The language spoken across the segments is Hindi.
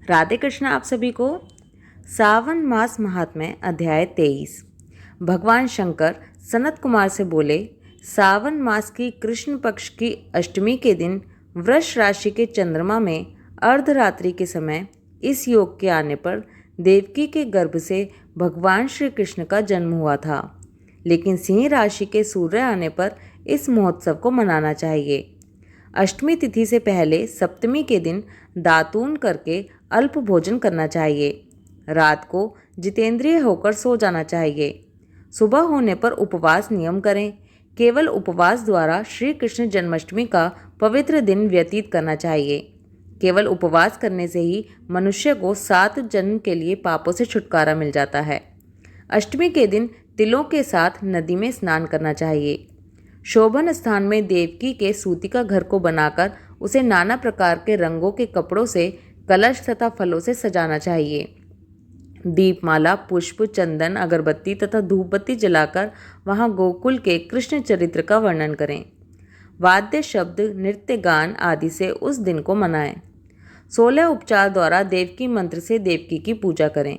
राधे कृष्ण आप सभी को। सावन मास महात्म्य अध्याय 23। भगवान शंकर सनत कुमार से बोले, सावन मास की कृष्ण पक्ष की अष्टमी के दिन वृष राशि के चंद्रमा में अर्धरात्रि के समय इस योग के आने पर देवकी के गर्भ से भगवान श्री कृष्ण का जन्म हुआ था। लेकिन सिंह राशि के सूर्य आने पर इस महोत्सव को मनाना चाहिए। अष्टमी तिथि से पहले सप्तमी के दिन दातून करके अल्प भोजन करना चाहिए। रात को जितेंद्रिय होकर सो जाना चाहिए। सुबह होने पर उपवास नियम करें। केवल उपवास द्वारा श्री कृष्ण जन्माष्टमी का पवित्र दिन व्यतीत करना चाहिए। केवल उपवास करने से ही मनुष्य को 7 जन्म के लिए पापों से छुटकारा मिल जाता है। अष्टमी के दिन तिलों के साथ नदी में स्नान करना चाहिए। शोभन स्थान में देवकी के सूती का घर को बनाकर उसे नाना प्रकार के रंगों के कपड़ों से, कलश तथा फलों से सजाना चाहिए। दीपमाला, पुष्प, चंदन, अगरबत्ती तथा धूपबत्ती जलाकर वहां गोकुल के कृष्ण चरित्र का वर्णन करें। वाद्य, शब्द, नृत्य, गान आदि से उस दिन को मनाएं। 16 उपचार द्वारा देवकी मंत्र से देवकी की पूजा करें।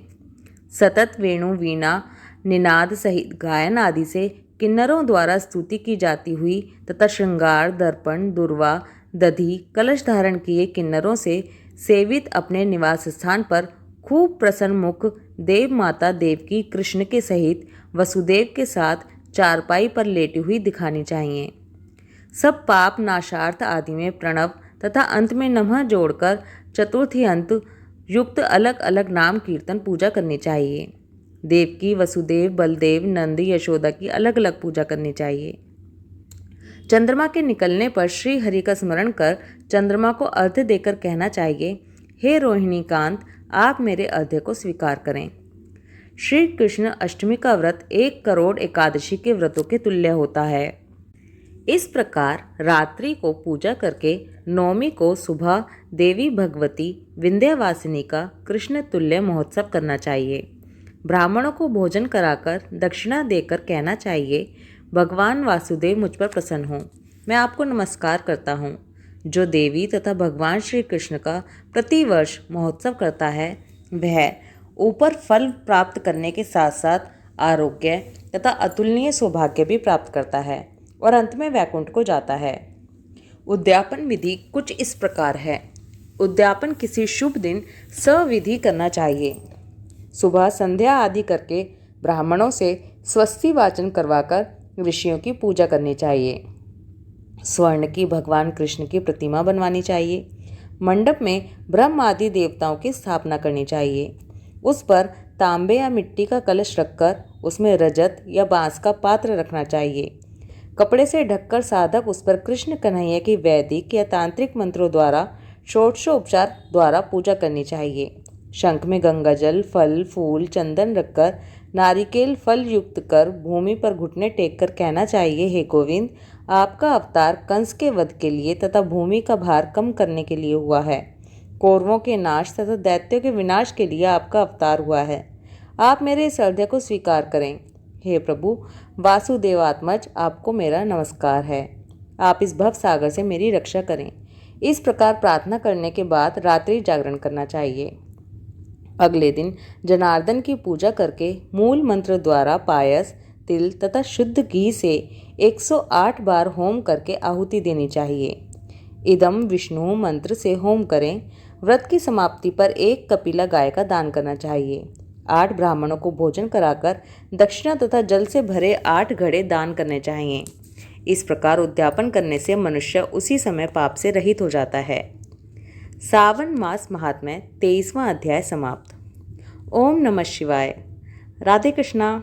सतत वेणु, वीणा, निनाद सहित गायन आदि से किन्नरों द्वारा स्तुति की जाती हुई तथा श्रृंगार, दर्पण, दुर्वा, दधी, कलश धारण किए किन्नरों से सेवित अपने निवास स्थान पर खूब प्रसन्न मुख देव माता देवकी कृष्ण के सहित वसुदेव के साथ चारपाई पर लेटी हुई दिखानी चाहिए। सब पाप नाशार्थ आदि में प्रणव तथा अंत में नमः जोड़कर चतुर्थी अंत युक्त अलग अलग नाम कीर्तन पूजा करनी चाहिए। देवकी, वसुदेव, बलदेव, नंद, यशोदा की अलग अलग पूजा करनी चाहिए। चंद्रमा के निकलने पर श्री हरि का स्मरण कर चंद्रमा को अर्घ्य देकर कहना चाहिए, हे रोहिणी कांत, आप मेरे अर्घ्य को स्वीकार करें। श्री कृष्ण अष्टमी का व्रत 1 करोड़ एकादशी के व्रतों के तुल्य होता है। इस प्रकार रात्रि को पूजा करके नवमी को सुबह देवी भगवती विंध्यवासिनी का कृष्ण तुल्य महोत्सव करना चाहिए। ब्राह्मणों को भोजन कराकर दक्षिणा देकर कहना चाहिए, भगवान वासुदेव मुझ पर प्रसन्न हो, मैं आपको नमस्कार करता हूँ। जो देवी तथा भगवान श्री कृष्ण का प्रतिवर्ष महोत्सव करता है वह ऊपर फल प्राप्त करने के साथ साथ आरोग्य तथा अतुलनीय सौभाग्य भी प्राप्त करता है और अंत में वैकुंठ को जाता है। उद्यापन विधि कुछ इस प्रकार है। उद्यापन किसी शुभ दिन सविधि करना चाहिए। सुबह संध्या आदि करके ब्राह्मणों से स्वस्ति वाचन करवाकर ऋषियों की पूजा करनी चाहिए। स्वर्ण की भगवान कृष्ण की प्रतिमा बनवानी चाहिए। मंडप में ब्रह्म आदि देवताओं की स्थापना करनी चाहिए। उस पर तांबे या मिट्टी का कलश रखकर उसमें रजत या बांस का पात्र रखना चाहिए। कपड़े से ढककर साधक उस पर कृष्ण कन्हैया की वैदिक या तांत्रिक मंत्रों द्वारा षोडशोपचार द्वारा पूजा करनी चाहिए। शंख में गंगाजल, फल, फूल, चंदन रखकर नारिकेल फल युक्त कर भूमि पर घुटने टेक कर कहना चाहिए, हे गोविंद, आपका अवतार कंस के वध के लिए तथा भूमि का भार कम करने के लिए हुआ है। कौरवों के नाश तथा दैत्यों के विनाश के लिए आपका अवतार हुआ है। आप मेरे इस अर्घ्य को स्वीकार करें। हे प्रभु वासुदेवात्मज, आपको मेरा नमस्कार है। आप इस भव सागर से मेरी रक्षा करें। इस प्रकार प्रार्थना करने के बाद रात्रि जागरण करना चाहिए। अगले दिन जनार्दन की पूजा करके मूल मंत्र द्वारा पायस, तिल तथा शुद्ध घी से 108 बार होम करके आहुति देनी चाहिए। इदम विष्णु मंत्र से होम करें। व्रत की समाप्ति पर 1 कपिला गाय का दान करना चाहिए। 8 ब्राह्मणों को भोजन कराकर दक्षिणा तथा जल से भरे 8 घड़े दान करने चाहिए। इस प्रकार उद्यापन करने से मनुष्य उसी समय पाप से रहित हो जाता है। सावन मास महात्म्य 23वां अध्याय समाप्त। ओम नमः शिवाय। राधे कृष्णा।